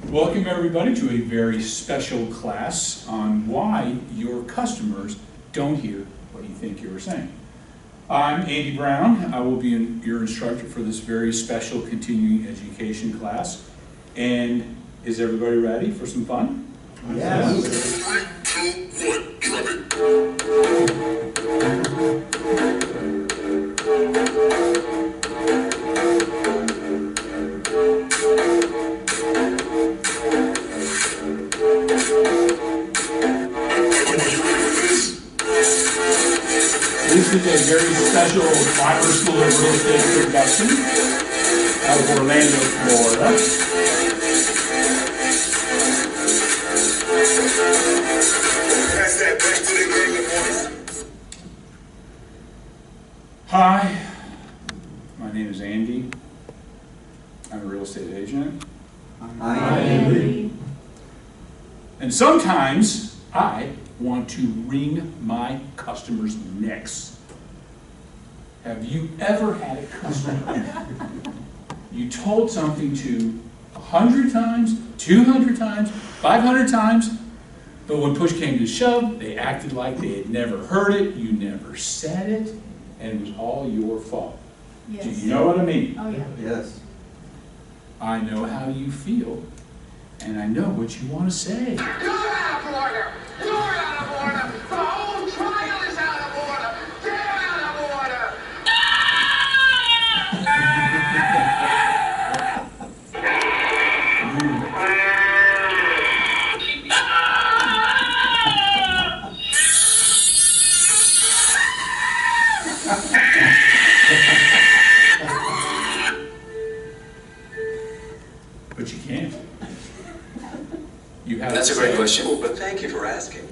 Welcome everybody to a very special class on why your customers don't hear what you think you're saying. I'm Andy Brown. I will be your instructor for this very special continuing education class. And is everybody ready for some fun? Yes. 3, 2, 1, drum it. This is a very special Climer School of Real Estate production out of Orlando, Florida. Pass that back to the girl at once. Hi, my name is Andy. I'm a real estate agent. Hi, Andy. And sometimes I want to wring my customers' necks. Have you ever had a customer you told something to 100 times, 200 times, 500 times, but when push came to shove, they acted like they had never heard it, you never said it, and it was all your fault? Yes. Do you know what I mean? Oh, yeah. Yes. I know how you feel, and I know what you want to say. You're out of order! You're out of order! The whole trial is out of order! Get out of order! But you can't. You have That's to a great say, question, but thank you for asking.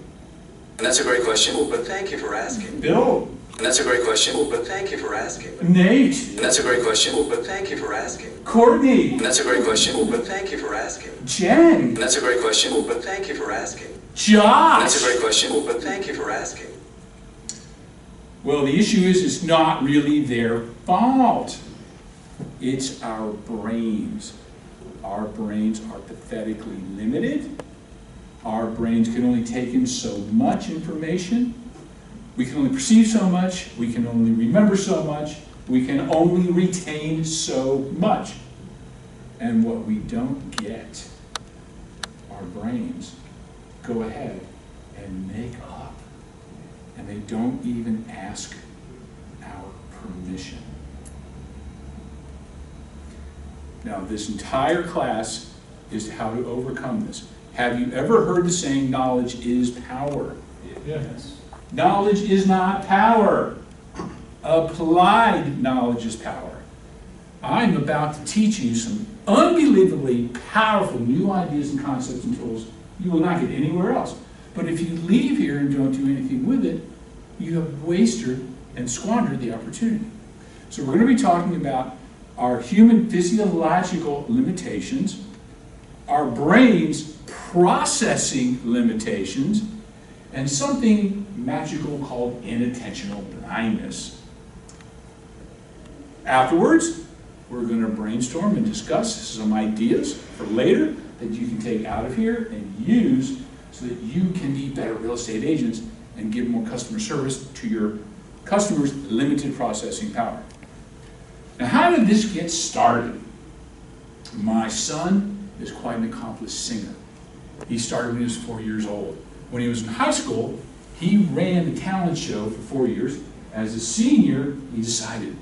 And that's a great question, but thank you for asking. Bill, And that's a great question, but thank you for asking. Nate, And that's a great question, but thank you for asking. Courtney, And that's a great question, but thank you for asking. Jen, And that's a great question, but thank you for asking. And Josh. that's a great question, but thank you for asking. Well, the issue is it's not really their fault. It's our brains. Our brains are pathetically limited. Our brains can only take in so much information. We can only perceive so much. We can only remember so much. We can only retain so much. And what we don't get, our brains go ahead and make up. And they don't even ask our permission. Now, this entire class is how to overcome this. Have you ever heard the saying, knowledge is power? Yes. Knowledge is not power. Applied knowledge is power. I'm about to teach you some unbelievably powerful new ideas and concepts and tools you will not get anywhere else. But if you leave here and don't do anything with it, you have wasted and squandered the opportunity. So we're going to be talking about our human physiological limitations, our brain's processing limitations, and something magical called inattentional blindness. Afterwards, we're going to brainstorm and discuss some ideas for later that you can take out of here and use so that you can be better real estate agents and give more customer service to your customers' limited processing power. Now, how did this get started? My son is quite an accomplished singer. He started when he was 4 years old. When he was in high school, he ran the talent show for 4 years. As a senior, he decided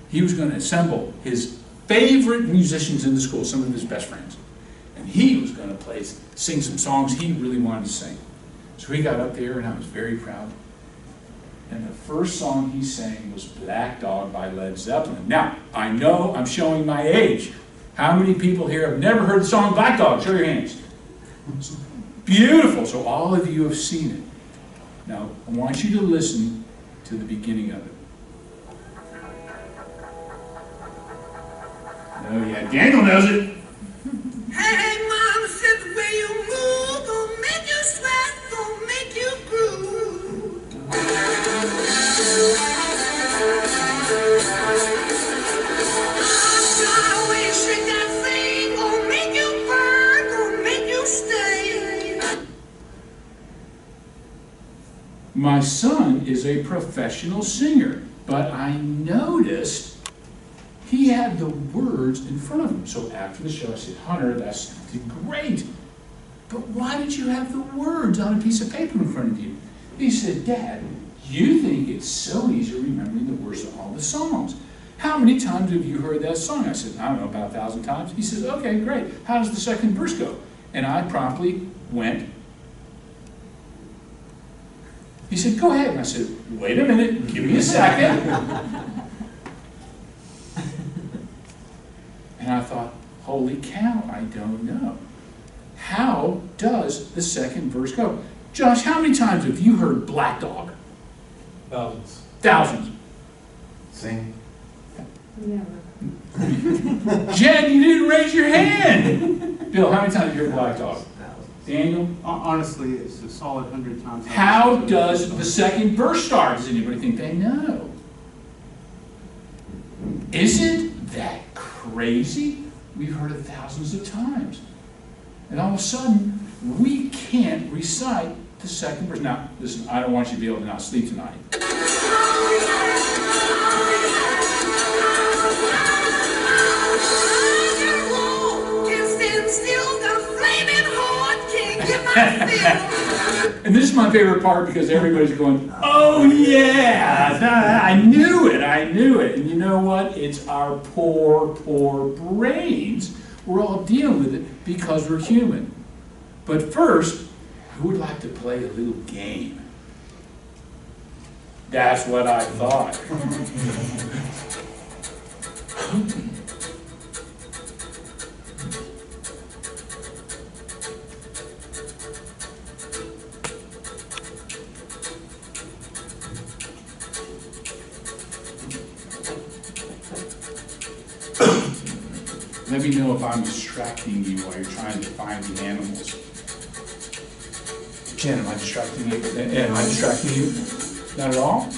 he was going to assemble his favorite musicians in the school, some of his best friends. And he was going to sing some songs he really wanted to sing. So he got up there, and I was very proud. And the first song he sang was Black Dog by Led Zeppelin. Now, I know I'm showing my age. How many people here have never heard the song Black Dog? Show your hands. It's beautiful. So all of you have seen it. Now, I want you to listen to the beginning of it. Oh yeah, Daniel knows it. Hey, mama said the way you move gon' make you sweat, gon' make you groove. Oh, the way you shake that thing gon' make you burn, gon' My son is a professional singer, but I noticed he had the words in front of him. So after the show, I said, Hunter, that sounded great, but why did you have the words on a piece of paper in front of you? He said, Dad, you think it's so easy remembering the words of all the songs. How many times have you heard that song? I said, I don't know, about 1,000 times. He says, okay, great. How does the second verse go? And I promptly went. He said, go ahead. And I said, wait a minute, give me a second. And I thought, holy cow, I don't know. How does the second verse go? Josh, how many times have you heard Black Dog? Thousands. Thousands. Sing. Never. Jen, you didn't raise your hand. Bill, how many times have you heard Black Dog? Daniel? Honestly, it's a solid 100 times. How does the second verse start? Does anybody think they know? Isn't that crazy? We've heard it thousands of times. And all of a sudden, we can't recite the second verse. Now, listen, I don't want you to be able to not sleep tonight. And this is my favorite part because everybody's going, oh yeah, I knew it. And you know what? It's our poor brains. We're all dealing with it because we're human. But first, who would like to play a little game? That's what I thought. Let me know if I'm distracting you while you're trying to find the animals. Jen, am I distracting you? Am I distracting you? Not at all?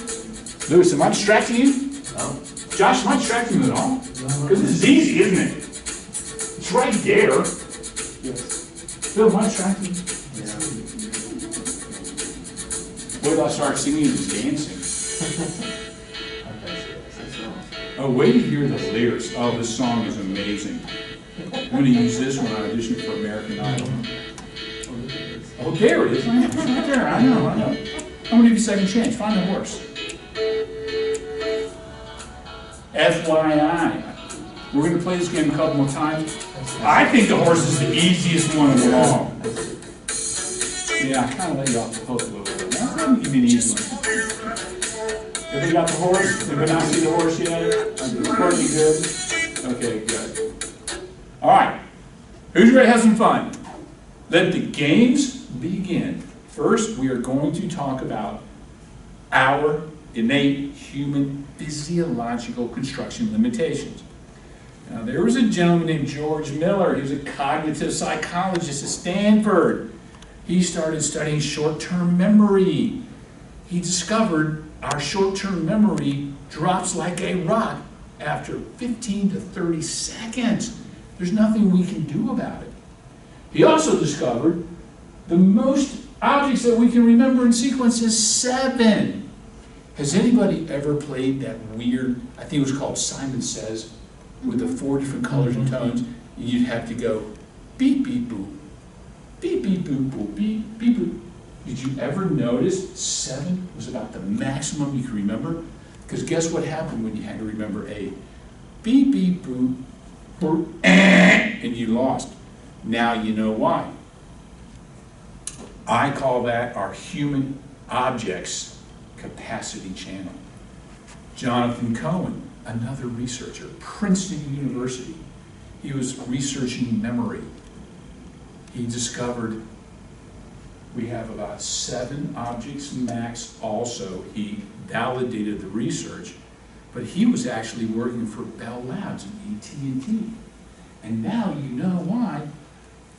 Lewis, am I distracting you? No. Josh, am I distracting you at all? Because this is easy, isn't it? It's right there. Yes. Bill, am I distracting you? Yeah. What if I start singing and just dancing? Okay, so Oh, wait to hear the lyrics. Oh, this song is amazing. I'm going to use this when I audition for American Idol. Oh, there it is. I know. It's right there. I know. I'm going to give you a second chance. Find the horse. FYI. We're going to play this game a couple more times. I think the horse is the easiest one of them all. Yeah, I kind of let you off the hook a little bit. That's going to give you the easy one. Everybody got the horse? Everybody not see the horse yet? Pretty good. Okay, good. All right. Who's ready to have some fun? Let the games begin. First, we are going to talk about our innate human physiological construction limitations. Now, there was a gentleman named George Miller. He was a cognitive psychologist at Stanford. He started studying short-term memory. He discovered our short-term memory drops like a rock after 15 to 30 seconds. There's nothing we can do about it. He also discovered the most objects that we can remember in sequence is 7. Has anybody ever played that weird, I think it was called Simon Says, with the 4 different colors and tones? You'd have to go beep, beep, boop, beep, beep, boop, boop, beep, beep, boop. Did you ever notice 7 was about the maximum you could remember? Because guess what happened when you had to remember a beep, beep, boop, boop, and you lost. Now you know why. I call that our human objects capacity channel. Jonathan Cohen, another researcher, Princeton University. He was researching memory. He discovered we have about 7 objects max also. He validated the research, but he was actually working for Bell Labs and AT&T. And now you know why.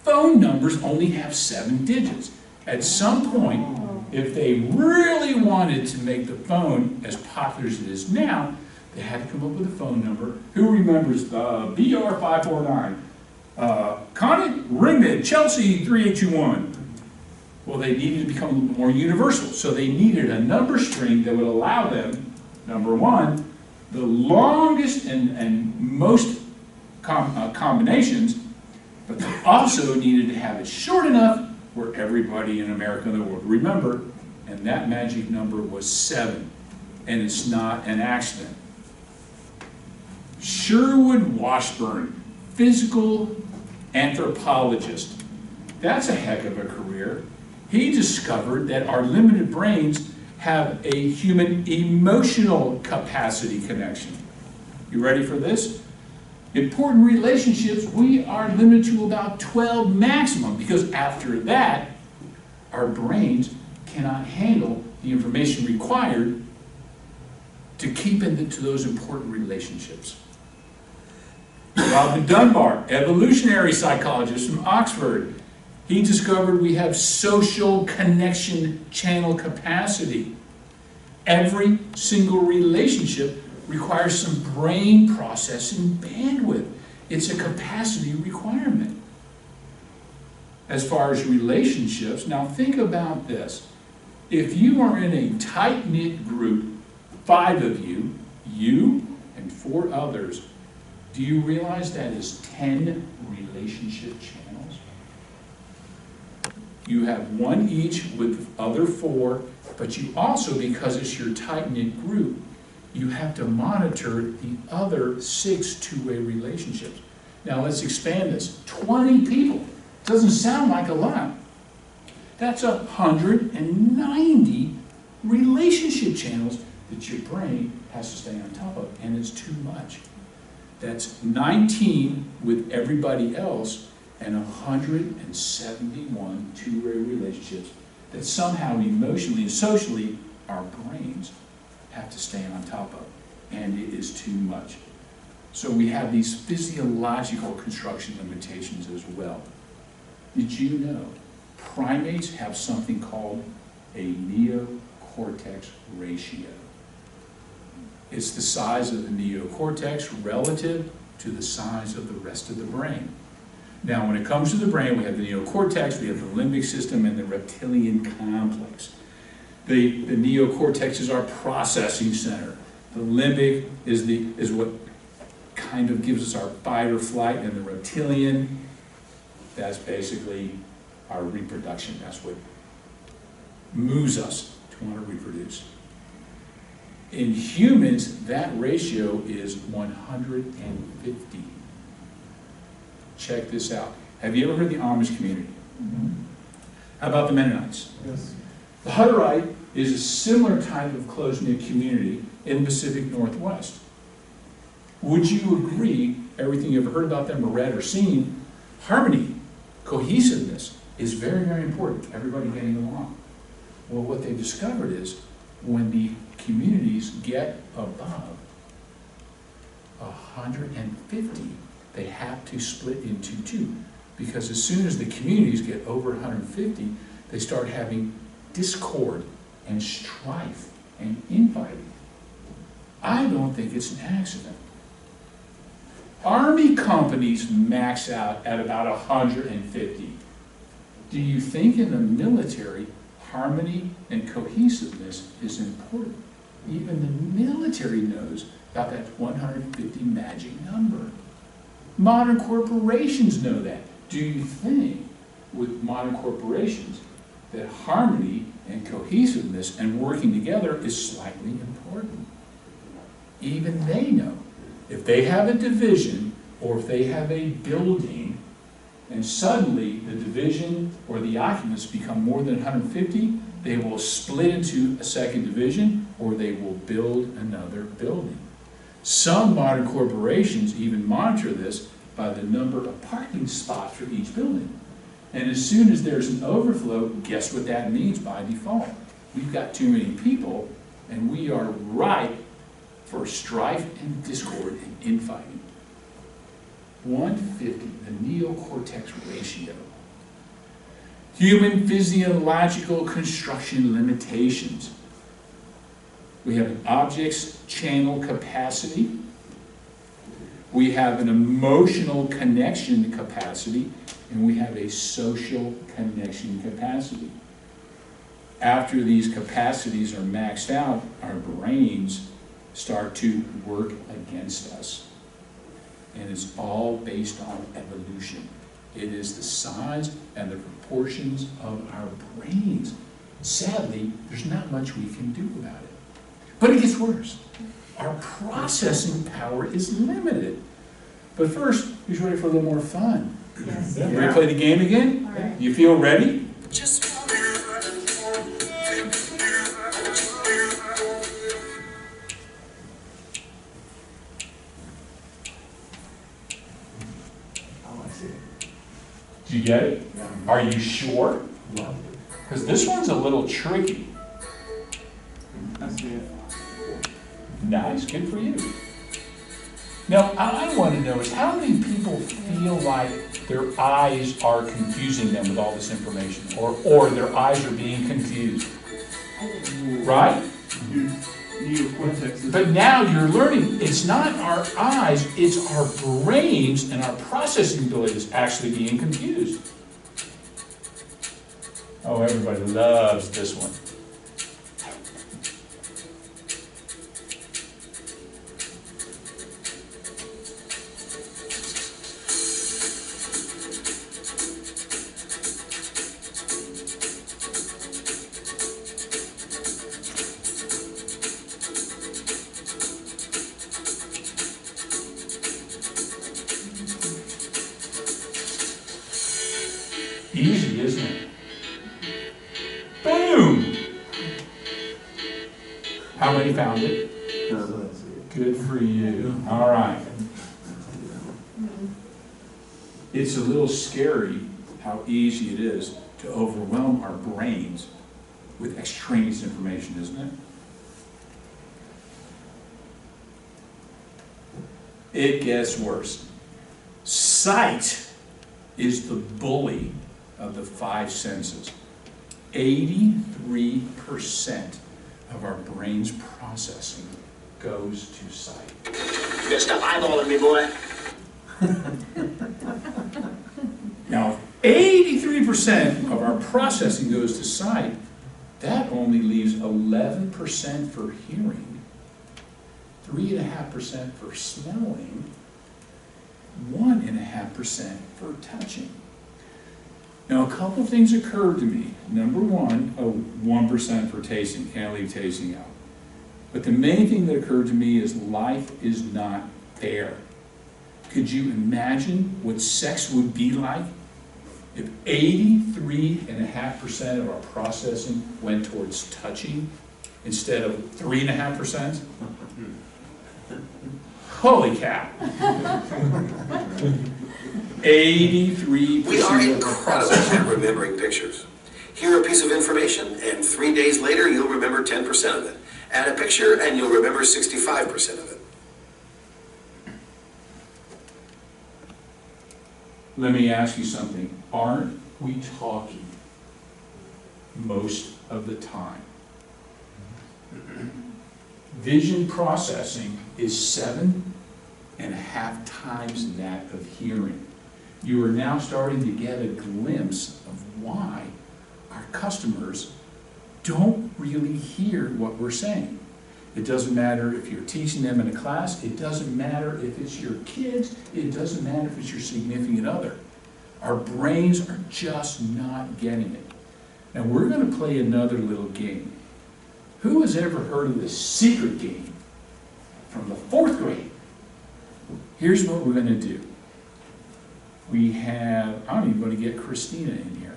Phone numbers only have 7 digits. At some point, if they really wanted to make the phone as popular as it is now, they had to come up with a phone number. Who remembers BR549? Connie, ring it, Chelsea 3821. Well, they needed to become a little more universal. So they needed a number string that would allow them, number one, the longest and most combinations, but they also needed to have it short enough where everybody in America and the world remember, and that magic number was 7. And it's not an accident. Sherwood Washburn, physical anthropologist. That's a heck of a career. He discovered that our limited brains have a human emotional capacity connection. You ready for this? Important relationships, we are limited to about 12 maximum, because after that, our brains cannot handle the information required to keep into those important relationships. Robin Dunbar, evolutionary psychologist from Oxford, he discovered we have social connection channel capacity. Every single relationship requires some brain processing bandwidth. It's a capacity requirement. As far as relationships, now think about this. If you are in a tight-knit group, 5 of you, you and 4 others, do you realize that is 10 relationship channels? You have 1 each with other 4, but you also, because it's your tight-knit group, you have to monitor the other 6 two-way relationships. Now let's expand this. 20 people. Doesn't sound like a lot. That's 190 relationship channels that your brain has to stay on top of, and it's too much. That's 19 with everybody else and 171 two-way relationships that somehow emotionally and socially our brains have to stay on top of, and it is too much. So we have these physiological construction limitations as well. Did you know primates have something called a neocortex ratio? It's the size of the neocortex relative to the size of the rest of the brain. Now, when it comes to the brain, we have the neocortex, we have the limbic system, and the reptilian complex. The neocortex is our processing center. The limbic is what kind of gives us our fight or flight, and the reptilian, that's basically our reproduction. That's what moves us to want to reproduce. In humans, that ratio is 150. Check this out. Have you ever heard the Amish community? How about the Mennonites? Yes. The Hutterite is a similar type of close-knit community in the Pacific Northwest. Would you agree, everything you've ever heard about them or read or seen, harmony, cohesiveness is very, very important, everybody getting along. Well, what they've discovered is when the communities get above 150, they have to split into 2. Because as soon as the communities get over 150, they start having discord and strife and infighting. I don't think it's an accident. Army companies max out at about 150. Do you think in the military, harmony and cohesiveness is important? Even the military knows about that 150 magic number. Modern corporations know that. Do you think with modern corporations that harmony and cohesiveness and working together is slightly important? Even they know. If they have a division or if they have a building and suddenly the division or the occupants become more than 150, they will split into a second division or they will build another building. Some modern corporations even monitor this by the number of parking spots for each building. And as soon as there's an overflow, guess what that means by default? We've got too many people and we are ripe for strife and discord and infighting. 150, the neocortex ratio. Human physiological construction limitations. We have an object's channel capacity. We have an emotional connection capacity, and we have a social connection capacity. after these capacities are maxed out, our brains start to work against us. And it's all based on evolution. It is the size and the proportions of our brains. Sadly, there's not much we can do about it. But it gets worse. Our processing power is limited. But first, who's ready for a little more fun? Yes. Ready to play the game again? All right. You feel ready? Just Oh, I see. Did you get it? Are you sure? Because this one's a little tricky. That's it. Nice, good for you. Now, I want to know is how many people feel like their eyes are confusing them with all this information, or their eyes are being confused, right? Neocortex. But now you're learning it's not our eyes, it's our brains and our processing ability is actually being confused. Oh, everybody loves this one. Easy, isn't it? Boom! How many found it? Good for you. All right. It's a little scary how easy it is to overwhelm our brains with extraneous information, isn't it? It gets worse. Sight is the bully of the five senses. 83% of our brain's processing goes to sight. You gotta stop eyeballing me, boy. Now, if 83% of our processing goes to sight, that only leaves 11% for hearing, 3.5% for smelling, 1.5% for touching. Now, a couple of things occurred to me. Number one, 1% for tasting. Can't leave tasting out. But the main thing that occurred to me is life is not fair. Could you imagine what sex would be like if 83.5% of our processing went towards touching instead of 3.5%? Holy cow. 83%. We are incredible at remembering pictures. Hear a piece of information, and 3 days later, you'll remember 10% of it. Add a picture, and you'll remember 65% of it. Let me ask you something. Aren't we talking most of the time? Vision processing is 7.5 times that of hearing. You are now starting to get a glimpse of why our customers don't really hear what we're saying. It doesn't matter if you're teaching them in a class, it doesn't matter if it's your kids, it doesn't matter if it's your significant other. Our brains are just not getting it. Now we're going to play another little game. Who has ever heard of the secret game from the 4th grade? Here's what we're going to do. I'm even going to get Christina in here.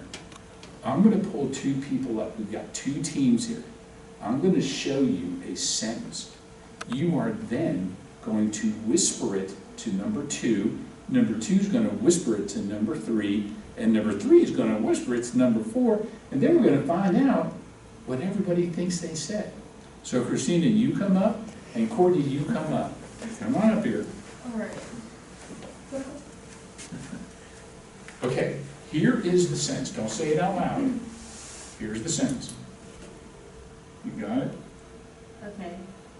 I'm going to pull 2 people up. We've got 2 teams here. I'm going to show you a sentence. You are then going to whisper it to number 2. Number 2 is going to whisper it to number 3. And number 3 is going to whisper it to number 4. And then we're going to find out what everybody thinks they said. So Christina, you come up, and Courtney, you come up. Come on up here. All right. Okay, here is the sentence. Don't say it out loud. Here's the sentence. You got it? Okay.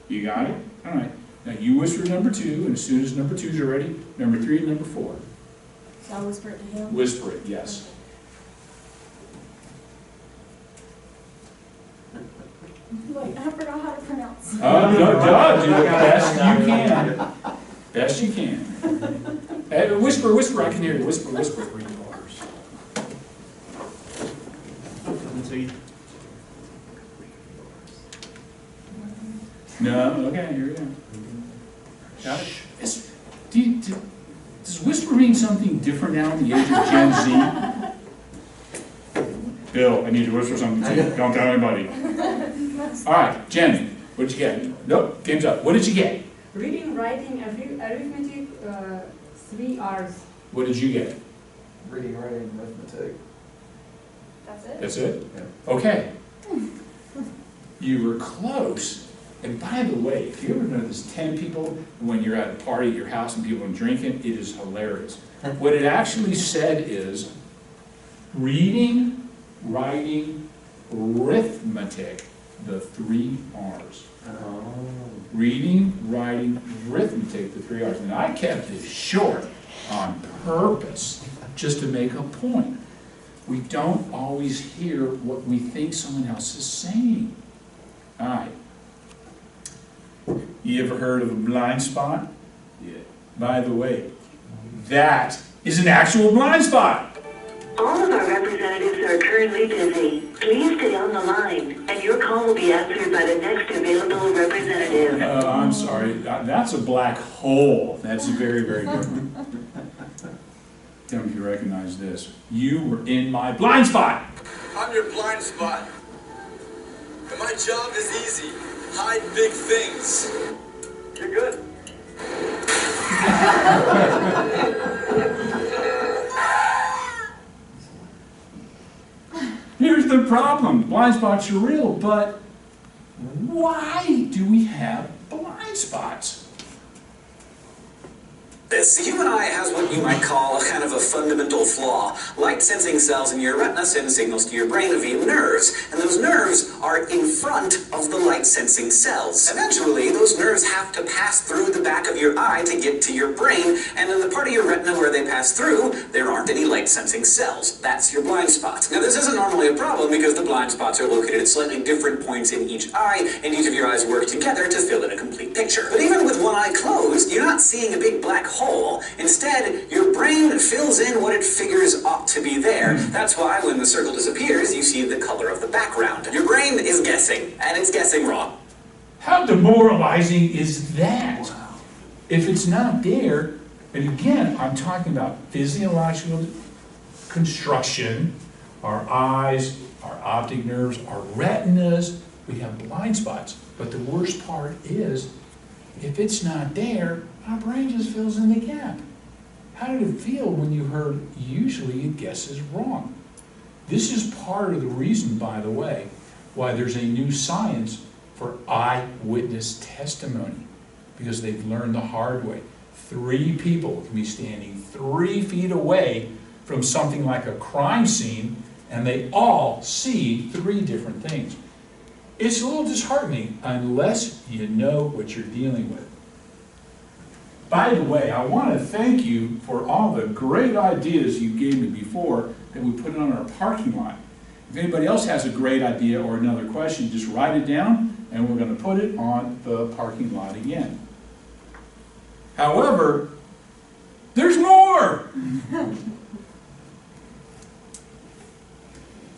You got it? All right. Now you whisper number 2, and as soon as number 2's are ready, number 3 and number 4. So I'll whisper it to him? Whisper it, yes. Do the best you can. Best you can. Whisper, whisper, I can hear you. Whisper, whisper. No, okay, here we go. Got it? Does whisper mean something different now in the age of Gen Z? Bill, I need to whisper something to you. Don't tell anybody. All right, Jen, what did you get? Nope, game's up. What did you get? Reading, writing, arithmetic, 3 R's. What did you get? Reading, writing, arithmetic. That's it? That's it? Yeah. Okay. You were close. And by the way, if you ever notice 10 people when you're at a party at your house and people are drinking, it is hilarious. What it actually said is reading, writing, arithmetic, the 3 R's. Oh. Reading, writing, arithmetic, the 3 R's. And I kept it short on purpose, just to make a point. We don't always hear what we think someone else is saying. All right. You ever heard of a blind spot? Yeah. By the way, that is an actual blind spot. All of our representatives are currently busy. Please stay on the line, and your call will be answered by the next available representative. I'm sorry, that's a black hole. That's very, very good one. Tell me if you recognize this. You were in my blind spot. I'm your blind spot. And my job is easy. Hide big things. You're good. Here's the problem. Blind spots are real, but why do we have blind spots? The human eye has what you might call a kind of a fundamental flaw. Light-sensing cells in your retina send signals to your brain via nerves, and those nerves are in front of the light-sensing cells. Eventually, those nerves have to pass through the back of your eye to get to your brain, and in the part of your retina where they pass through, there aren't any light-sensing cells. That's your blind spot. Now, this isn't normally a problem because the blind spots are located at slightly different points in each eye, and each of your eyes work together to fill in a complete picture. But even with one eye closed, you're not seeing a big black hole. Instead, your brain fills in what it figures ought to be there. That's why when the circle disappears, you see the color of the background. Your brain is guessing, and it's guessing wrong. How demoralizing is that? Wow. If it's not there, and again, I'm talking about physiological construction, our eyes, our optic nerves, our retinas, we have blind spots. But the worst part is, if it's not there, our brain just fills in the gap. How did it feel when you heard, usually it guesses wrong? This is part of the reason, by the way, why there's a new science for eyewitness testimony, because they've learned the hard way. 3 people can be standing 3 feet away from something like a crime scene, and they all see 3 different things. It's a little disheartening unless you know what you're dealing with. By the way, I want to thank you for all the great ideas you gave me before that we put on our parking lot. If anybody else has a great idea or another question, just write it down and we're going to put it on the parking lot again. However, there's more!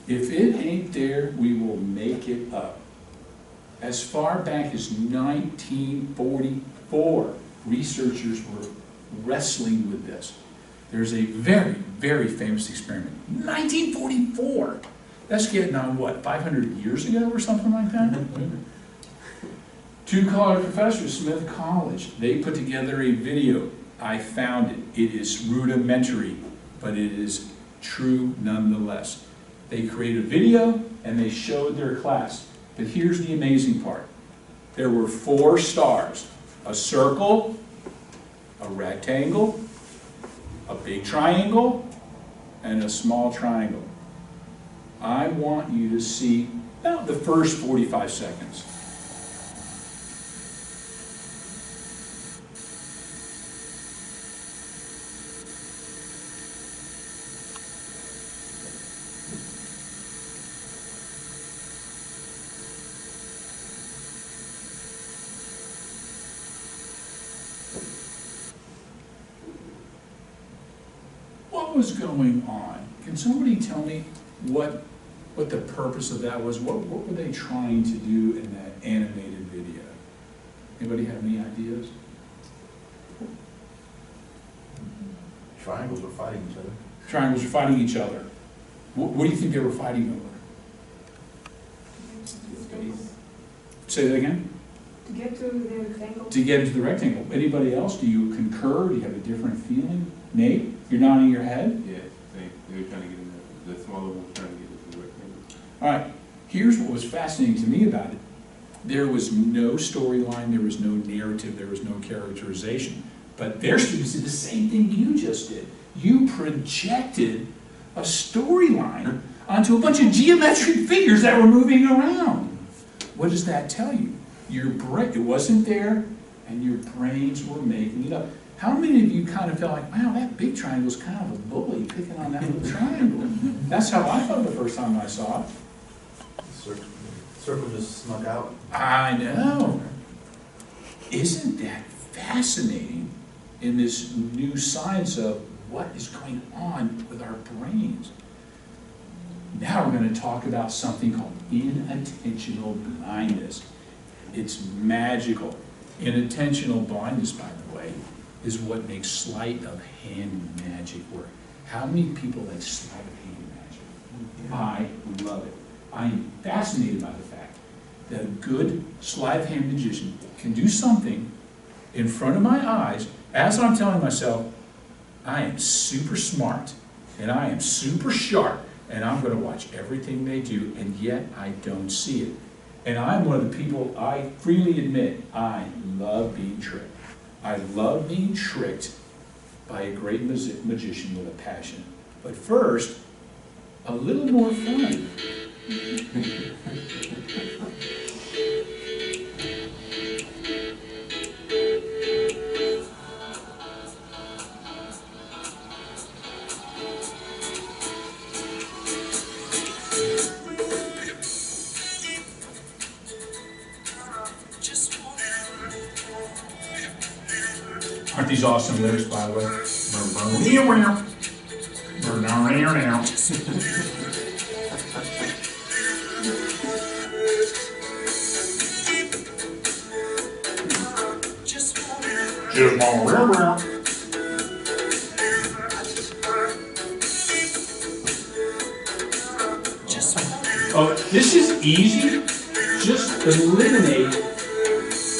If it ain't there, we will make it up. As far back as 1944, researchers were wrestling with this. There's a very, very famous experiment. 1944! That's getting on, what, 500 years ago or something like that? 2 college professors, Smith College, they put together a video. I found it. It is rudimentary, but it is true nonetheless. They created a video and they showed their class. But here's the amazing part. There were 4 stars. A circle, a rectangle, a big triangle, and a small triangle. I want you to see about the first 45 seconds. what was going on? Can somebody tell me what the purpose of that was? What were they trying to do in that animated video? Anybody have any ideas? Triangles were fighting each other. Triangles are fighting each other. What do you think they were fighting over? Say that again? To get to the rectangle. To get into the rectangle. Anybody else? Do you concur? Do you have a different feeling? Nate, you're nodding your head? Yeah, they were trying to get in the smaller one was trying to get into the rectangle. All right, here's what was fascinating to me about it. There was no storyline, there was no narrative, there was no characterization. But their students did the same thing you just did. You projected a storyline onto a bunch of geometric figures that were moving around. What does that tell you? Your brain, it wasn't there, and your brains were making it up. How many of you kind of felt like, wow, that big triangle is kind of a bully picking on that little triangle? That's how I felt the first time I saw it. Circle just snuck out. I know. Isn't that fascinating in this new science of what is going on with our brains? Now we're going to talk about something called inattentional blindness. It's magical. Inattentional blindness, by the way, is what makes sleight of hand magic work. How many people like sleight of hand magic? I love it. I am fascinated by the fact that a good sleight of hand magician can do something in front of my eyes as I'm telling myself, I am super smart and I am super sharp and I'm going to watch everything they do, and yet I don't see it. And I'm one of the people, I freely admit, I love being tricked. I love being tricked by a great magician with a passion. But first, a little more fun. Aren't these awesome lyrics, by the way? Oh, this is easy. Just eliminate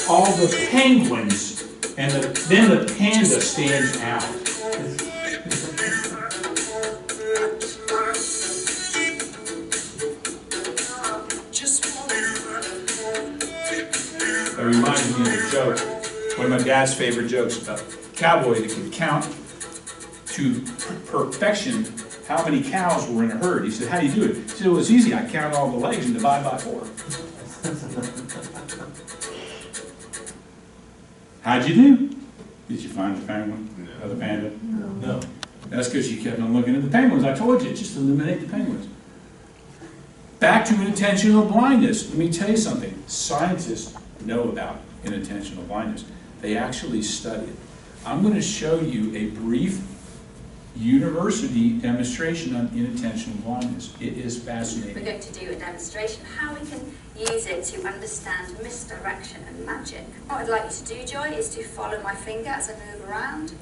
all the penguins, and then the panda stands out. That reminds me of a joke. One of my dad's favorite jokes about a cowboy that could count to perfection how many cows were in a herd. He said, how do you do it? He said, well, it's easy. I count all the legs and divide by 4. How'd you do? Did you find the penguin? No. Or the panda? No. That's because you kept on looking at the penguins. I told you, just eliminate the penguins. Back to inattentional blindness. Let me tell you something. Scientists know about inattentional blindness. They actually study it. I'm going to show you a brief university demonstration on inattentional blindness. It is fascinating. We're going to do a demonstration how we can use it to understand misdirection and magic. What I'd like you to do, Joy, is to follow my finger as I move around.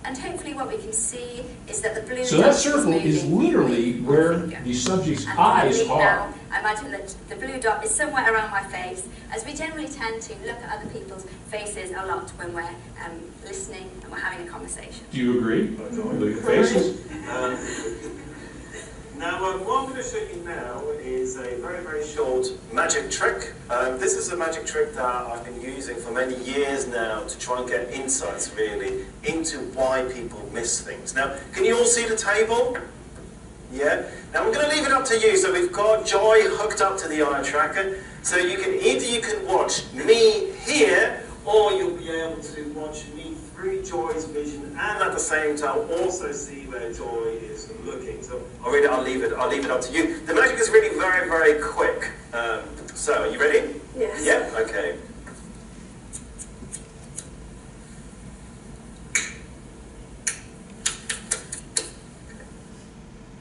And hopefully what we can see is that the blue So that circle is literally where the subject's eyes are. Now, I imagine that the blue dot is somewhere around my face, as we generally tend to look at other people's faces a lot when we're listening and we're having a conversation. Do you agree? Look at the faces. Now, what I'm going to show you now is a very, very short magic trick. This is a magic trick that I've been using for many years now to try and get insights, really, into why people miss things. Now, can you all see the table? Yeah? Now, I'm going to leave it up to you. So we've got Joy hooked up to the eye tracker. So you can watch me here, or you'll be able to watch me through Joy's vision, and at the same time also see where Joy is looking. So I'll leave it up to you. The magic is really very, very quick. So are you ready? Yes. Yeah. Okay.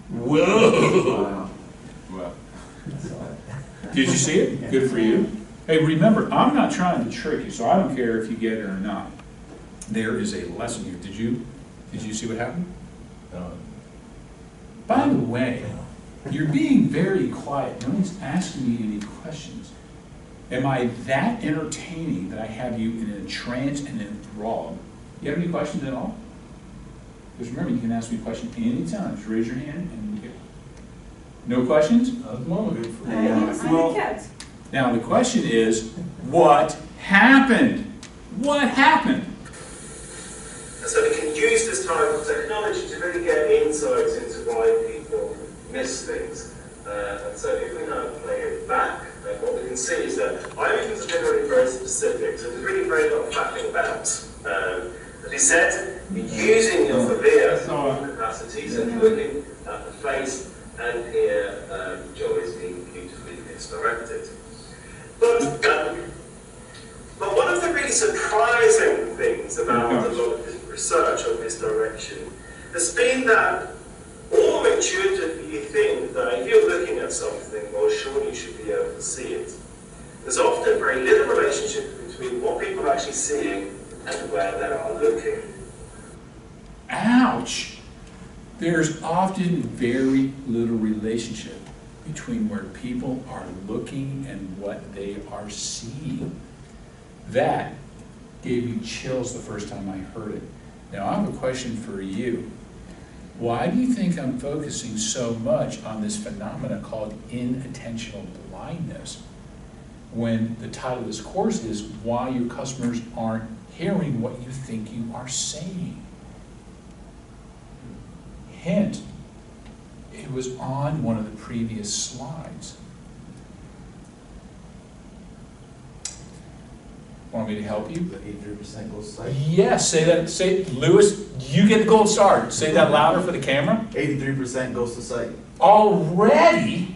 Whoa! Wow. Well, Did you see it? Good for you. Hey, remember, I'm not trying to trick you, so I don't care if you get it or not. There is a lesson here. Did you see what happened? By the way, you're being very quiet. No one's asking me any questions. Am I that entertaining that I have you in a trance and enthralled? You have any questions at all? Because remember, you can ask me a question anytime. Just raise your hand and you get. No questions? I'm a cat. Now the question is, what happened? What happened? And so we can use this type of technology to really get insights into why people miss things. And so if we now play it back, what we can see is that items are generally very specific, so there's really very little faffing about. As he said, you're using your FREEA capacity, so looking at the face, and here Joy is being beautifully misdirected. But one of the really surprising things about a lot of this research on misdirection has been that all intuitively you think that if you're looking at something, well, surely you should be able to see it. There's often very little relationship between what people are actually seeing and where they are looking. Ouch! There's often very little relationship between where people are looking and what they are seeing. That gave me chills the first time I heard it. Now I have a question for you. Why do you think I'm focusing so much on this phenomena called inattentional blindness when the title of this course is Why Your Customers Aren't Hearing What You Think You Are Saying? Hint, it was on one of the previous slides. Want me to help you? 83% goes to sight. Yes, say that. Say, Lewis, you get the gold star. Say that louder for the camera. 83% goes to sight. Already,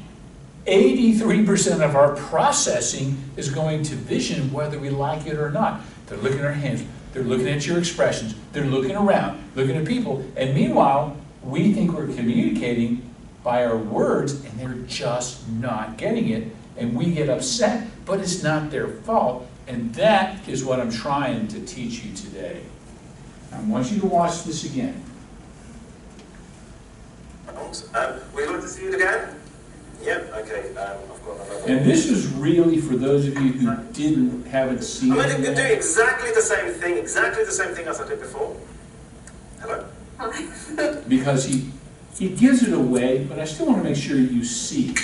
83% of our processing is going to vision, whether we like it or not. They're looking at our hands. They're looking at your expressions. They're looking around, looking at people. And meanwhile, we think we're communicating by our words, and they're just not getting it. And we get upset, but it's not their fault. And that is what I'm trying to teach you today. I want you to watch this again. Would you like to see it again? Yep, okay, I've got another. And this is really for those of you who haven't seen I'm it going to do yet. exactly the same thing as I did before. Hello? Because he gives it away, but I still want to make sure you see.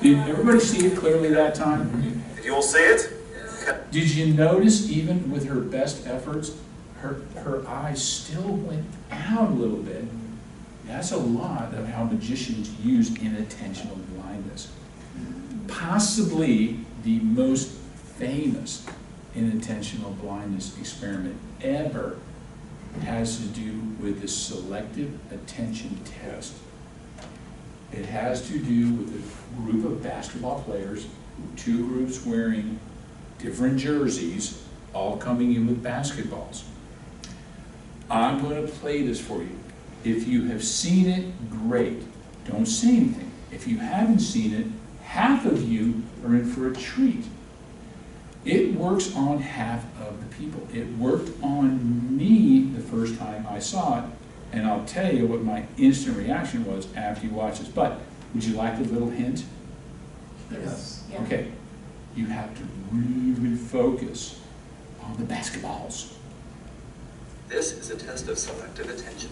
Did everybody see it clearly that time? Did you all see it? Did you notice even with her best efforts, her eyes still went out a little bit? That's a lot of how magicians use inattentional blindness. Possibly the most famous inattentional blindness experiment ever has to do with the selective attention test. It has to do with a group of basketball players, two groups wearing different jerseys, all coming in with basketballs. I'm going to play this for you. If you have seen it, great. Don't say anything. If you haven't seen it, half of you are in for a treat. It works on half of the people. It worked on me the first time I saw it, and I'll tell you what my instant reaction was after you watch this. But would you like a little hint? Yes. Yeah. Okay. You have to really focus on the basketballs. This is a test of selective attention.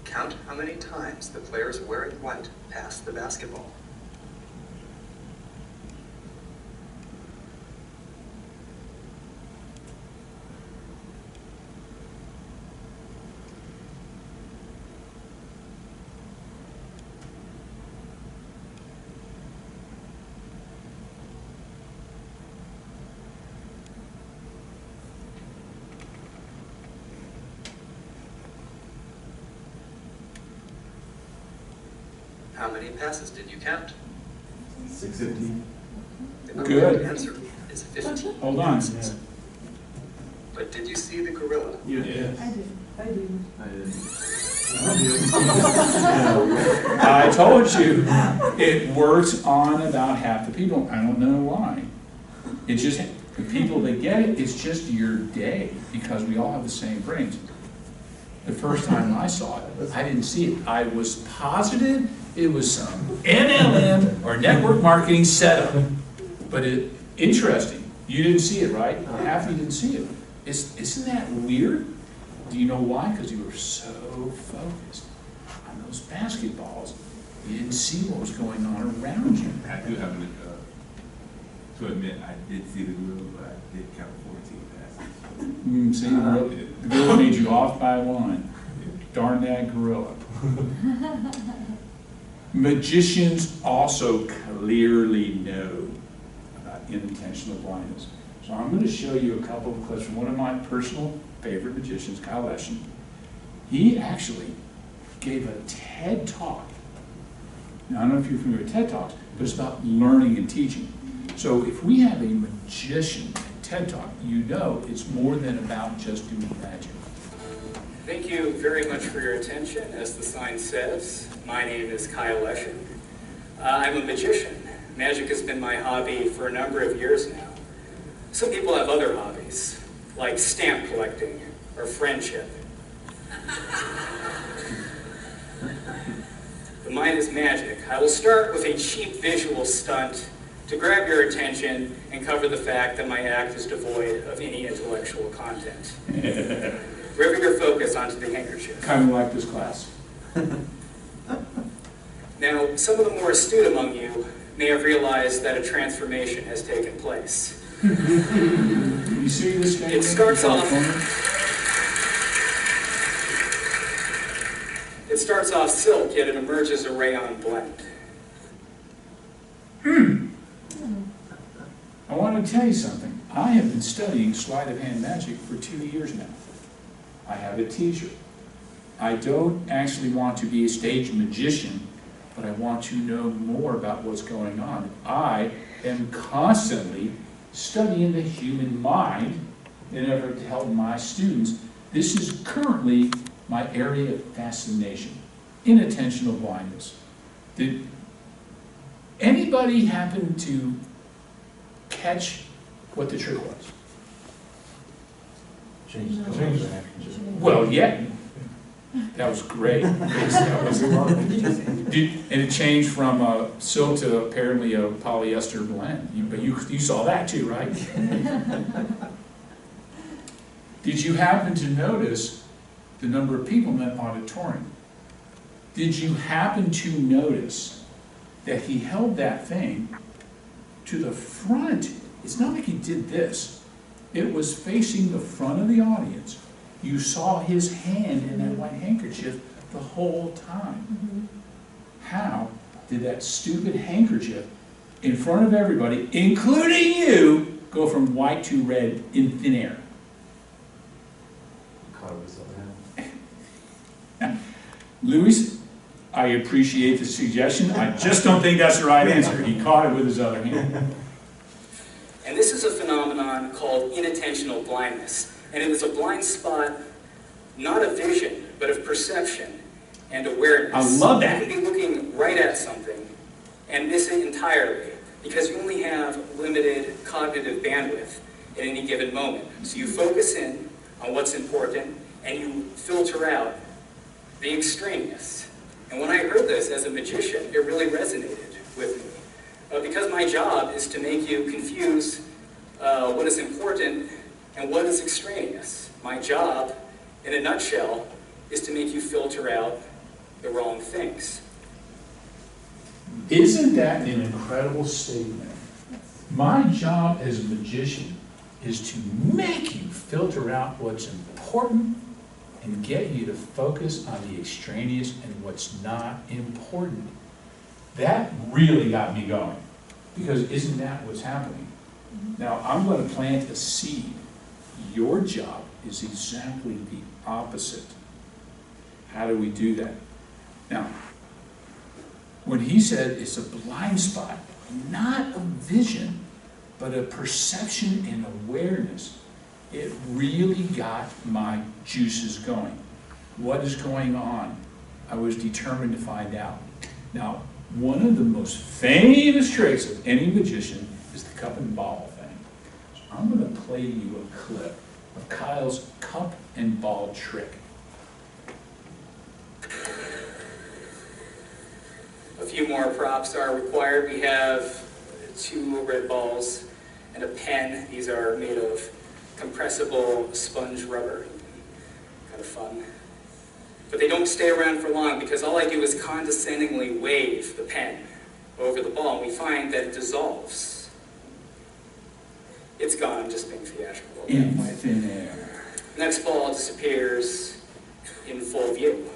Count how many times the players wearing white pass the basketball. How many passes did you count? 650. The Good. correct answer is 15 Hold on. passes. But did you see the gorilla? Yeah. I did. I do. I didn't. I told you, it works on about half the people. I don't know why. It's just, the people that get it, it's just your day, because we all have the same brains. The first time I saw it, I didn't see it. I was positive it was some NLM or network marketing setup. But interesting, you didn't see it, right? Half of you didn't see it. Isn't that weird? Do you know why? Because you were so focused on those basketballs, you didn't see what was going on around you. I do have to admit, I did see the grill, but I did count 14 passes. See, the gorilla made you off by one. Darn that gorilla. Magicians also clearly know about unintentional blindness. So I'm going to show you a couple of clips from one of my personal favorite magicians, Kyle Leshin. He actually gave a TED Talk. Now, I don't know if you're familiar with TED Talks, but it's about learning and teaching. So if we have a magician at TED Talk, you know it's more than about just doing magic. Thank you very much for your attention. As the sign says, my name is Kyle Leshin. I'm a magician. Magic has been my hobby for a number of years now. Some people have other hobbies, like stamp collecting or friendship. But mine is magic. I will start with a cheap visual stunt to grab your attention and cover the fact that my act is devoid of any intellectual content. Rivet your focus onto the handkerchief. Kind of like this class. Now, some of the more astute among you may have realized that a transformation has taken place. You see this guy? It starts off silk, yet it emerges a rayon blend. I want to tell you something. I have been studying sleight of hand magic for 2 years now. I have a t-shirt. I don't actually want to be a stage magician, but I want to know more about what's going on. I am constantly studying the human mind in an effort to help my students. This is currently my area of fascination, inattentional blindness. Did anybody happen to catch what the trick was? Change the color. Well, yeah, that was great. That was, and it changed from silk to apparently a polyester blend. But you saw that too, right? Did you happen to notice the number of people in that auditorium? Did you happen to notice that he held that thing to the front? It's not like he did this. It was facing the front of the audience. You saw his hand in that white handkerchief the whole time. How did that stupid handkerchief in front of everybody, including you, go from white to red in thin air? Caught it with his other hand. Louis, I appreciate the suggestion. I just don't think that's the right answer. He caught it with his other hand. And this is a phenomenon called inattentional blindness. And it is a blind spot, not of vision, but of perception and awareness. I love that. You can be looking right at something and miss it entirely because you only have limited cognitive bandwidth at any given moment. So you focus in on what's important and you filter out the extraneous. And when I heard this as a magician, it really resonated with me. Because my job is to make you confuse what is important and what is extraneous. My job, in a nutshell, is to make you filter out the wrong things. Isn't that an incredible statement? My job as a magician is to make you filter out what's important and get you to focus on the extraneous and what's not important. That really got me going, because isn't that what's happening? Now, I'm going to plant a seed. Your job is exactly the opposite. How do we do that? Now, when he said it's a blind spot, not a vision, but a perception and awareness, It really got my juices going. What is going on? I was determined to find out. Now, one of the most famous tricks of any magician is the cup and ball thing. So I'm going to play you a clip of Kyle's cup and ball trick. A few more props are required. We have 2 red balls and a pen. These are made of compressible sponge rubber. Kind of fun. But they don't stay around for long because all I do is condescendingly wave the pen over the ball and we find that it dissolves. It's gone. I'm just being theatrical. In thin air. Next ball disappears in full view.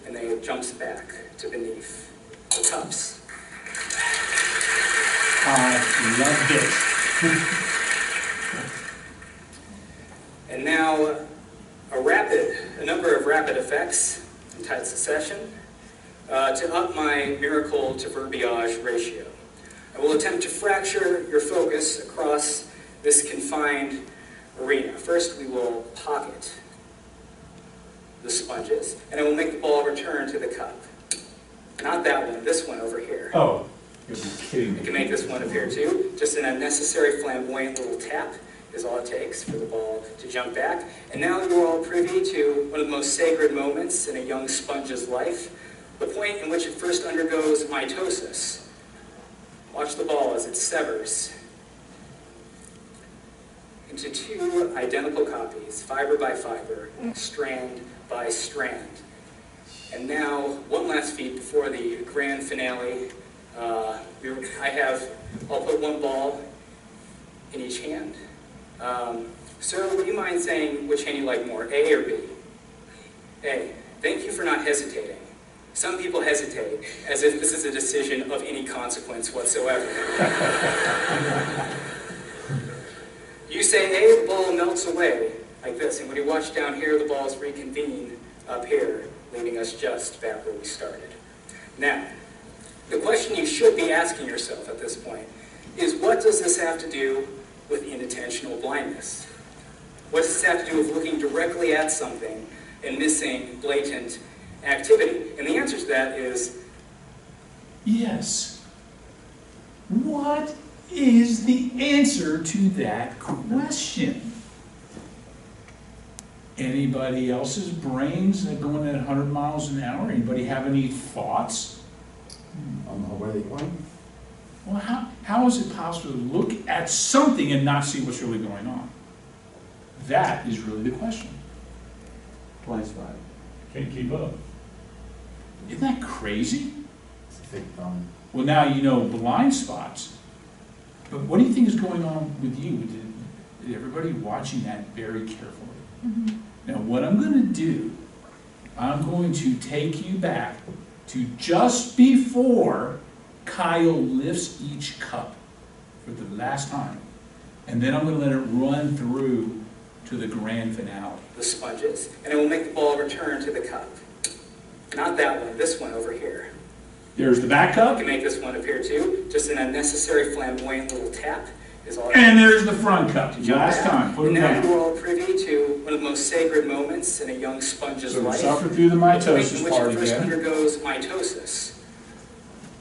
And then it jumps back to beneath the cups. I love this. And now a number of rapid effects in tight succession to up my miracle to verbiage ratio. I will attempt to fracture your focus across this confined arena. First, we will pocket the sponges, and I will make the ball return to the cup. Not that one, this one over here. Oh, you're kidding me. I can make this one appear too. Just an unnecessary flamboyant little tap is all it takes for the ball to jump back. And now you're all privy to one of the most sacred moments in a young sponge's life, the point in which it first undergoes mitosis. Watch the ball as it severs into 2 identical copies, fiber by fiber, strand by strand. And now, one last feat before the grand finale. I'll put 1 ball in each hand. Sir, would you mind saying which hand you like more, A or B? A. Thank you for not hesitating. Some people hesitate, as if this is a decision of any consequence whatsoever. You say A, the ball melts away, like this, and when you watch down here, the balls reconvene up here, leaving us just back where we started. Now, the question you should be asking yourself at this point is, what does this have to do with inattentional blindness? What does this have to do with looking directly at something and missing blatant activity? And the answer to that is yes. What is the answer to that question? Anybody else's brains that are going at 100 miles an hour? Anybody have any thoughts? Where are they going? Well, how is it possible to look at something and not see what's really going on? That is really the question. Blind spot. Can't keep up. Isn't that crazy? It's a thick thumb. Well, now you know blind spots. But what do you think is going on with you? Did everybody watching that very carefully? Mm-hmm. Now, what I'm going to do, I'm going to take you back to just before Kyle lifts each cup for the last time. And then I'm going to let it run through to the grand finale. the sponges, and I will make the ball return to the cup. Not that one, this one over here. There's the back cup. You can make this one appear too. Just an unnecessary flamboyant little tap is all. And there's the front cup. Last time. Put it Now down. you're all privy to one of the most sacred moments in a young sponge's So we life. suffer through the The point in mitosis which part it first again. undergoes mitosis.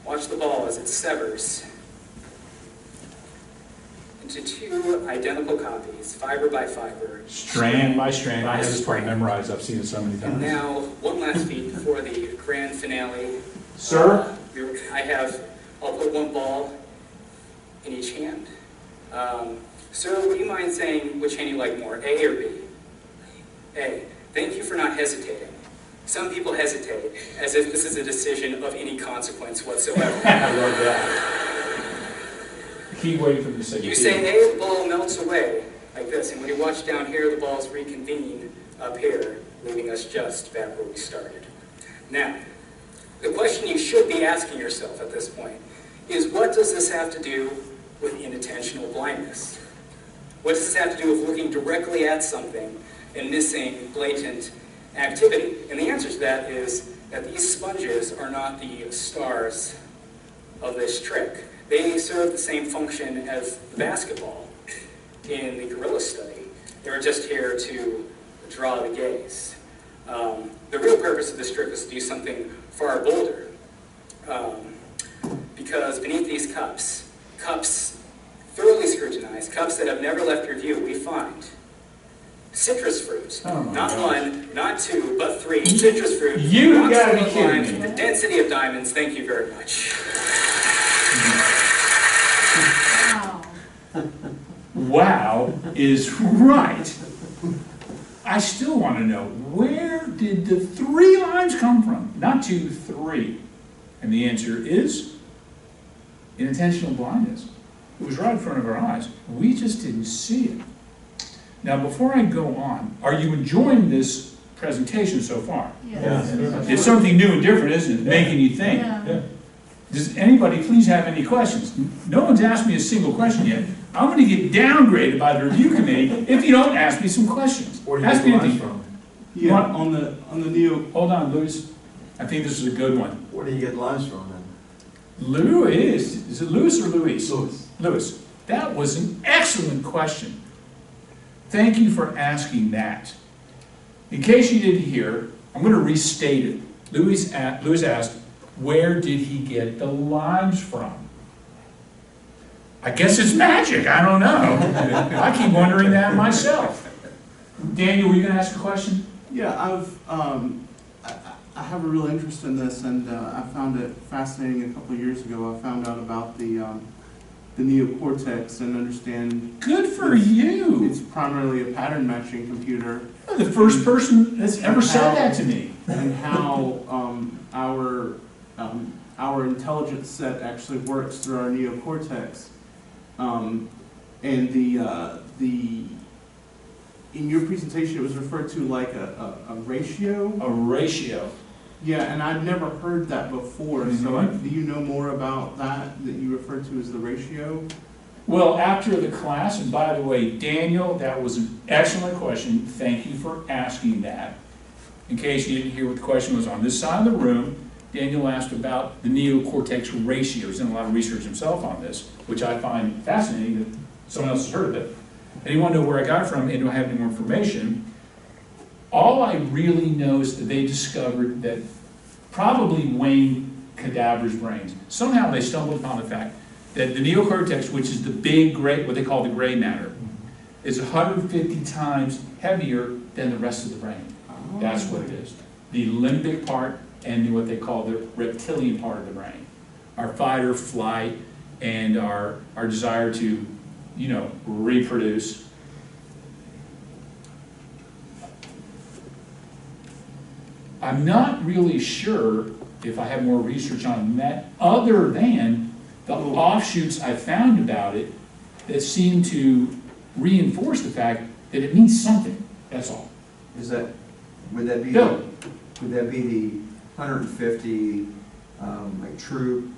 Watch the ball as it severs into two identical copies, fiber by fiber. Strand by strand. I have this part memorized. I've seen it so many And times. now, one last feat before the grand finale. Sir? I'll put one ball in each hand. Sir, would you mind saying which hand you like more, A or B? A. Thank you for not hesitating. Some people hesitate, as if this is a decision of any consequence whatsoever. I love that. Keep waiting for them to say You B. say A, the ball melts away, like this, and when you watch down here, the balls reconvene up here, leaving us just back where we started. Now, the question you should be asking yourself at this point is, what does this have to do with inattentional blindness? What does this have to do with looking directly at something and missing blatant activity? And the answer to that is that these sponges are not the stars of this trick. They serve the same function as the basketball. in the gorilla study. They were just here to draw the gaze. The real purpose of this trick was to do something far bolder. Because beneath these cups thoroughly scrutinized, cups that have never left your view, we find citrus fruit. Oh my Not gosh. one, not two, but three citrus fruit. You rocks gotta be full of kidding limes me. with the density of diamonds. Thank you very much. Wow. Wow is right. I still want to know, where did the 3 lines come from? Not 2, 3. And the answer is inattentional blindness. It was right in front of our eyes. We just didn't see it. Now, before I go on, are you enjoying this presentation so far? Yes. It's something new and different, isn't it? Making you think. Yeah. Does anybody please have any questions? No one's asked me a single question yet. I'm going to get downgraded by the review committee if you don't ask me some questions. Where do you Ask get me the lines anything. from? Yeah, What? on the Neo. Hold on, Louis. I think this is a good one. Where do you get lines from then? Louis, is it Louis or Louise? Louis. Louis. That was an excellent question. Thank you for asking that. In case you didn't hear, I'm going to restate it. Louis asked, where did he get the lines from? I guess it's magic, I don't know. I keep wondering that myself. Daniel, were you going to ask a question? Yeah, I have a real interest in this, and I found it fascinating a couple of years ago. I found out about the neocortex and understand. Good for you. It's primarily a pattern matching computer. You're the first person that's ever said that to me. And how our intelligence set actually works through our neocortex. And in your presentation, it was referred to like a ratio. A ratio. Yeah, and I'd never heard that before. So Mhm. do you know more about that you referred to as the ratio? Well, after the class, and by the way, Daniel, that was an excellent question. Thank you for asking that. In case you didn't hear what the question was on this side of the room, Daniel asked about the neocortex ratio. He's done a lot of research himself on this, which I find fascinating that someone else has heard of it. And you want to know where I got it from and don't have any more information. All I really know is that they discovered that probably Wayne Cadaver's brains, somehow they stumbled upon the fact that the neocortex, which is the big gray, what they call the gray matter, is 150 times heavier than the rest of the brain. That's what it is. The limbic part and what they call the reptilian part of the brain. Our fight or flight and our desire to, reproduce. I'm not really sure if I have more research on that other than the offshoots I found about it that seem to reinforce the fact that it means something. That's all. Would that be Bill. Would that be the 150 true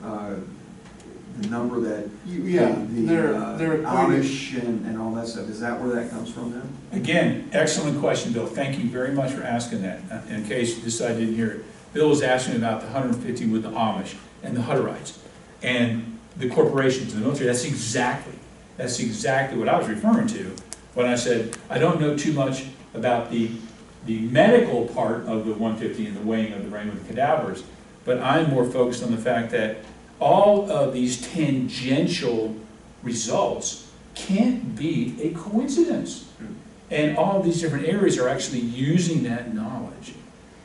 the number that Yeah, they're Amish and all that stuff? Is that where that comes from then? Again, excellent question, Bill. Thank you very much for asking that. In case you decided I didn't hear it, Bill was asking about the 150 with the Amish and the Hutterites and the corporations and the military. That's exactly what I was referring to when I said I don't know too much about the medical part of the 150 and the weighing of the brain with the cadavers, but I'm more focused on the fact that all of these tangential results can't be a coincidence. And all of these different areas are actually using that knowledge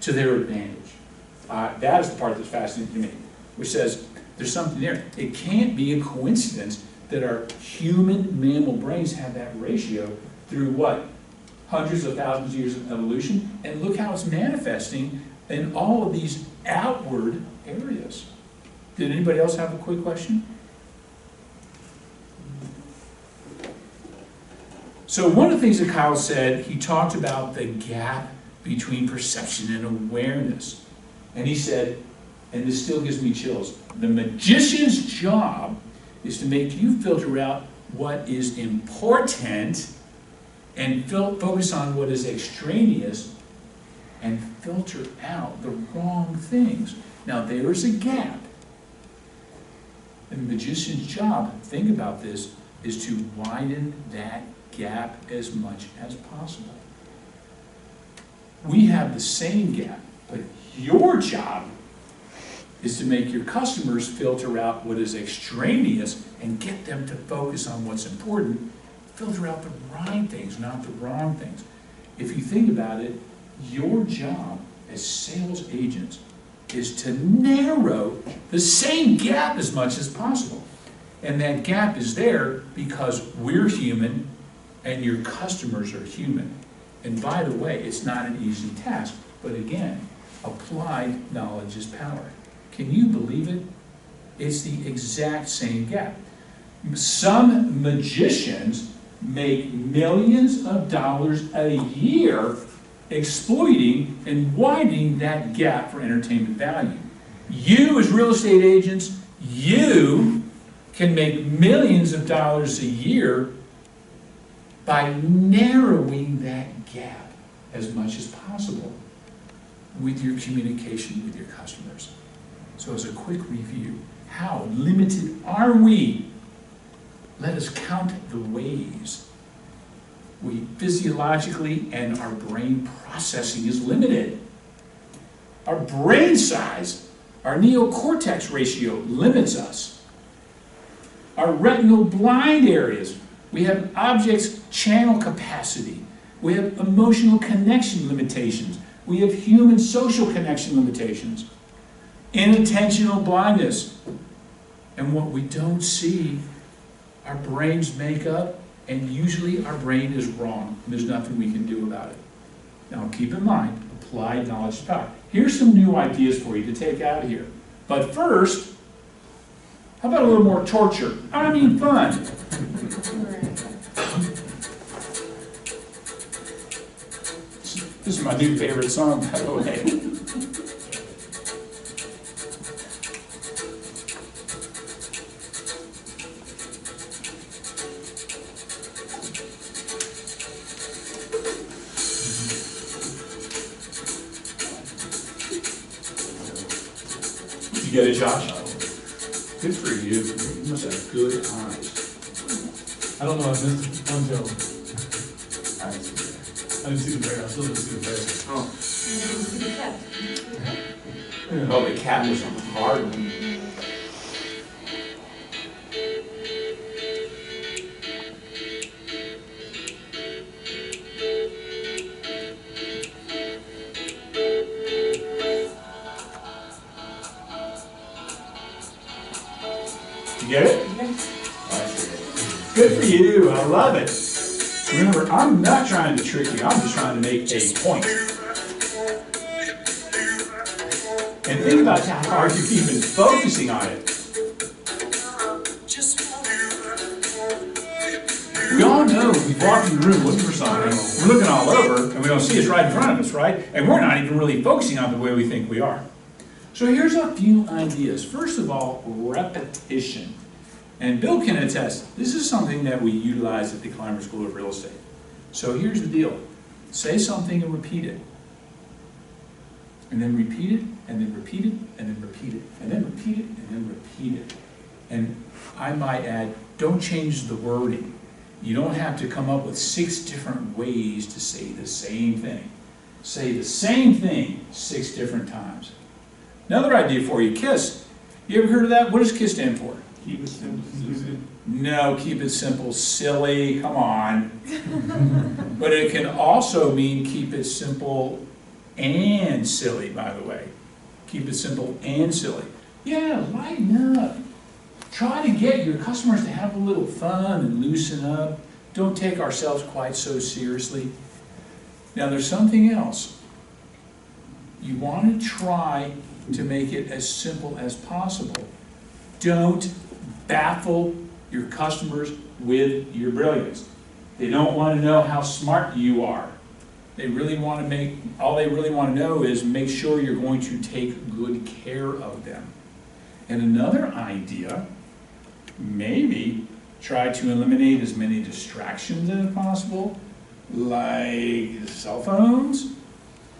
to their advantage. That is the part that's fascinating to me, which says there's something there. It can't be a coincidence that our human mammal brains have that ratio through what? Hundreds of thousands of years of evolution, and look how it's manifesting in all of these outward areas. Did anybody else have a quick question? So one of the things that Kyle said, he talked about the gap between perception and awareness. And he said, and this still gives me chills, the magician's job is to make you filter out what is important and focus on what is extraneous and filter out the wrong things. Now there is a gap. The magician's job, think about this, is to widen that gap as much as possible. We have the same gap, but your job is to make your customers filter out what is extraneous and get them to focus on what's important, filter out the right things, not the wrong things. If you think about it, your job as sales agents is to narrow the same gap as much as possible. And that gap is there because we're human and your customers are human. And by the way, it's not an easy task, but again, applied knowledge is power. Can you believe it? It's the exact same gap. Some magicians make millions of dollars a year exploiting and widening that gap for entertainment value. You as real estate agents, you can make millions of dollars a year by narrowing that gap as much as possible with your communication with your customers. So as a quick review, how limited are we? Let us count the ways we physiologically and our brain processing is limited. Our brain size, our neocortex ratio limits us. Our retinal blind areas, we have objects channel capacity. We have emotional connection limitations. We have human social connection limitations. Inattentional blindness. And what we don't see, our brains make up, and usually our brain is wrong. And there's nothing we can do about it. Now keep in mind, applied knowledge is power. Here's some new ideas for you to take out of here. But first, how about a little more torture? I mean fun. This is my new favorite song, by the way. You get it, Josh? Good for you. You must have good eyes. I don't know, I missed one joke. I didn't see the bear, I still didn't see the bear. Oh, the cat was on the hard one. You get it? Good for you, I love it. Remember, I'm not trying to trick you, I'm just trying to make a point. And think about how hard you've even focusing on it. We all know we walk in the room looking for something, we're looking all over, and we don't see it's right in front of us, right? And we're not even really focusing on the way we think we are. So here's a few ideas. First of all, repetition. And Bill can attest, this is something that we utilize at the Climer School of Real Estate. So here's the deal. Say something and repeat it. And then repeat it, and then repeat it, and then repeat it, and then repeat it, and then repeat it. And I might add, don't change the wording. You don't have to come up with 6 different ways to say the same thing. Say the same thing 6 different times. Another idea for you, KISS. You ever heard of that? What does KISS stand for? Keep it simple. No, keep it simple, silly, come on. But it can also mean keep it simple and silly, by the way. Keep it simple and silly. Yeah, lighten up. Try to get your customers to have a little fun and loosen up. Don't take ourselves quite so seriously. Now there's something else. You want to try to make it as simple as possible. Don't baffle your customers with your brilliance. They don't want to know how smart you are. They really want to all they really want to know is make sure you're going to take good care of them. And another idea, maybe try to eliminate as many distractions as possible, like cell phones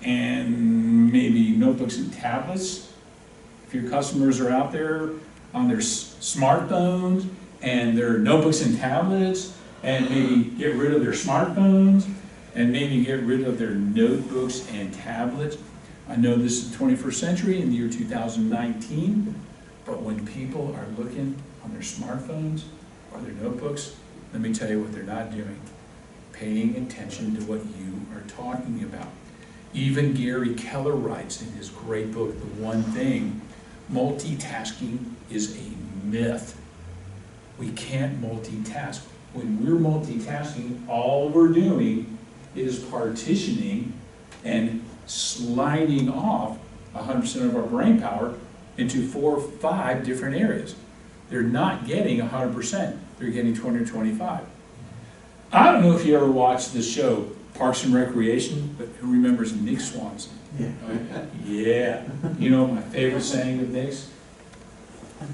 and maybe notebooks and tablets. If your customers are out there on their smartphones and their notebooks and tablets, and maybe get rid of their smartphones, and maybe get rid of their notebooks and tablets. I know this is the 21st century in the year 2019, but when people are looking on their smartphones or their notebooks, let me tell you what they're not doing. Paying attention to what you are talking about. Even Gary Keller writes in his great book, The One Thing, multitasking is a myth. We can't multitask. When we're multitasking, all we're doing is partitioning and sliding off 100% of our brain power into 4 or 5 different areas. They're not getting 100%, they're getting 20 or 25. I don't know if you ever watched this show, Parks and Recreation, but who remembers Nick Swanson? Yeah. Yeah. You know my favorite saying of Nick's?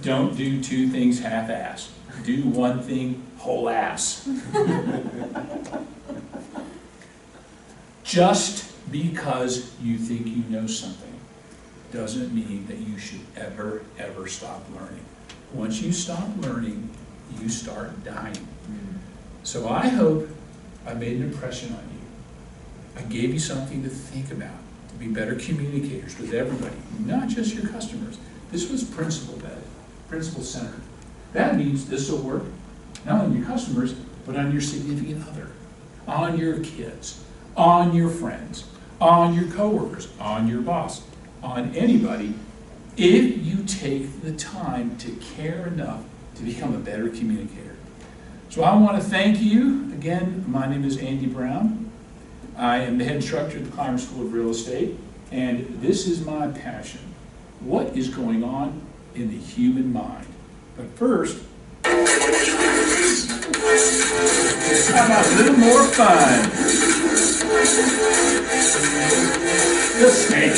Don't do 2 things half-ass. Do 1 thing whole ass. Just because you think you know something doesn't mean that you should ever, ever stop learning. Once you stop learning, you start dying. So I hope I made an impression on you. I gave you something to think about, to be better communicators with everybody, not just your customers. This was principle-centered. That means this will work, not on your customers, but on your significant other, on your kids, on your friends, on your coworkers, on your boss, on anybody, if you take the time to care enough to become a better communicator. So I want to thank you. Again, my name is Andy Brown. I am the head instructor at the Climer School of Real Estate, and this is my passion. What is going on in the human mind? But first, how about a little more fun? The snake.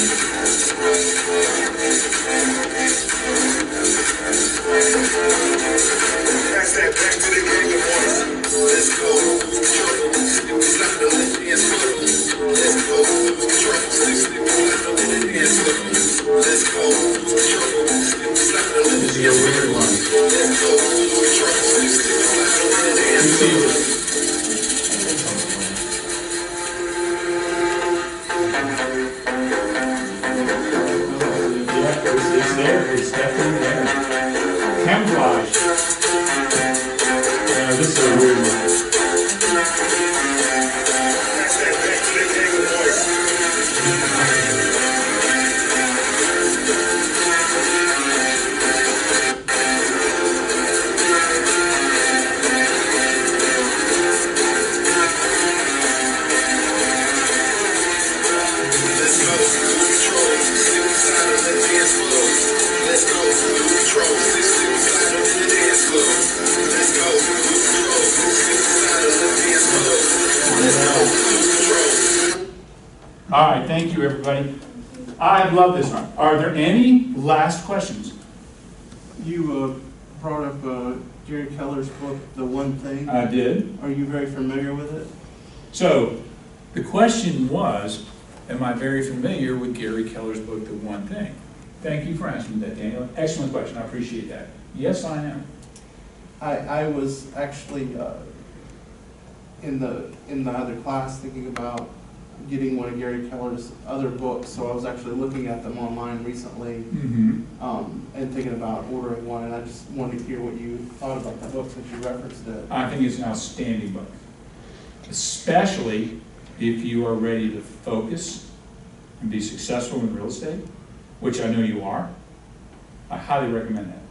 It's definitely there. Camouflage. This is a weird one. All right, thank you, everybody. I love this one. Are there any last questions? You brought up Gary Keller's book, The One Thing. I did. Are you very familiar with it? So, the question was, am I very familiar with Gary Keller's book, The One Thing? Thank you for asking that, Daniel. Excellent question. I appreciate that. Yes, I am. I was actually in the other class thinking about getting one of Gary Keller's other books, so I was actually looking at them online recently, and thinking about ordering one, and I just wanted to hear what you thought about that book since you referenced it. I think it's an outstanding book, especially if you are ready to focus and be successful in real estate, which I know you are. I highly recommend that.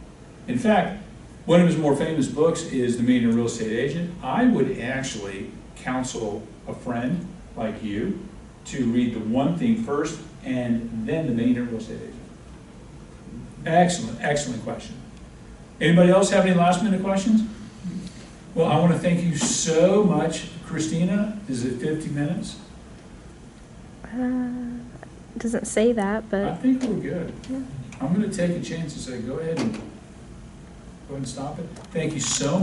In fact, one of his more famous books is The Millionaire Real Estate Agent. I would actually counsel a friend like you to read The One Thing first and then The Millionaire Real Estate Agent. Excellent, excellent question. Anybody else have any last minute questions? Well, I want to thank you so much. Christina, is it 50 minutes? It doesn't say that, but I think we're good. Yeah. I'm going to take a chance and say, go ahead and stop it. Thank you so much.